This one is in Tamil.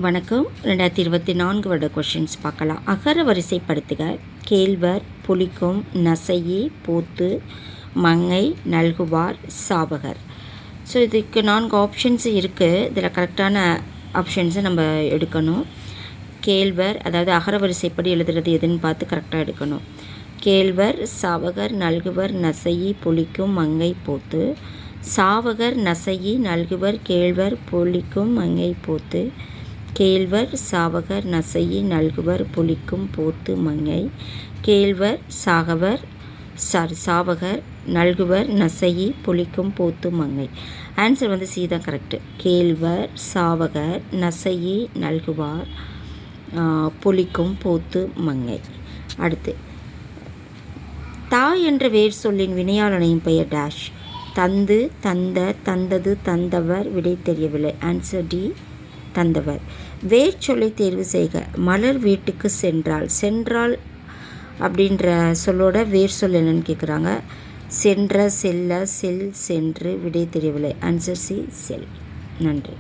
வணக்கம். 2024 வருட கொஷின்ஸ் பார்க்கலாம். அகர வரிசைப்படுத்துக. கேழ்வர், புளிக்கும், நசையி, போத்து, மங்கை, நல்குவார், சாவகர். ஸோ இதுக்கு 4 ஆப்ஷன்ஸ் இருக்குது. இதில் கரெக்டான ஆப்ஷன்ஸை நம்ம எடுக்கணும். கேழ்வர், அதாவது அகர வரிசைப்படி எழுதுறது எதுன்னு பார்த்து கரெக்டாக எடுக்கணும். கேழ்வர், சாவகர், நல்குவர், நசையி, புளிக்கும், மங்கை, போத்து. சாவகர், நசையி, நல்குவர், கேழ்வர், புளிக்கும், மங்கை, போத்து. கேழ்வர், சாவகர், நசையி, நல்குவர், புளிக்கும், போத்து, மங்கை. கேழ்வர், சாவகர், நல்குவர், நசையி, புளிக்கும், போத்து, மங்கை. ஆன்சர் வந்து சி தான் கரெக்டு. கேழ்வர், சாவகர், நசையி, நல்குவார், புளிக்கும், போத்து, மங்கை. அடுத்து, தா என்ற வேர் சொல்லின் வினையாளனையும் பெயர் டேஷ். தந்து, தந்த, தந்தது, தந்தவர். விடை தெரியவில்லை. ஆன்சர் டி, தந்தவர். வேர் சொல்லை தேர்வு செய்க. மலர் வீட்டுக்கு சென்றாள். சென்றாள் அப்படின்ற சொல்லோட வேர் சொல் என்னன்னு கேட்குறாங்க. சென்ற, செல்ல, செல், சென்று. விடை தெரியவில்லை. ஆன்சர் சி, செல். நன்றி.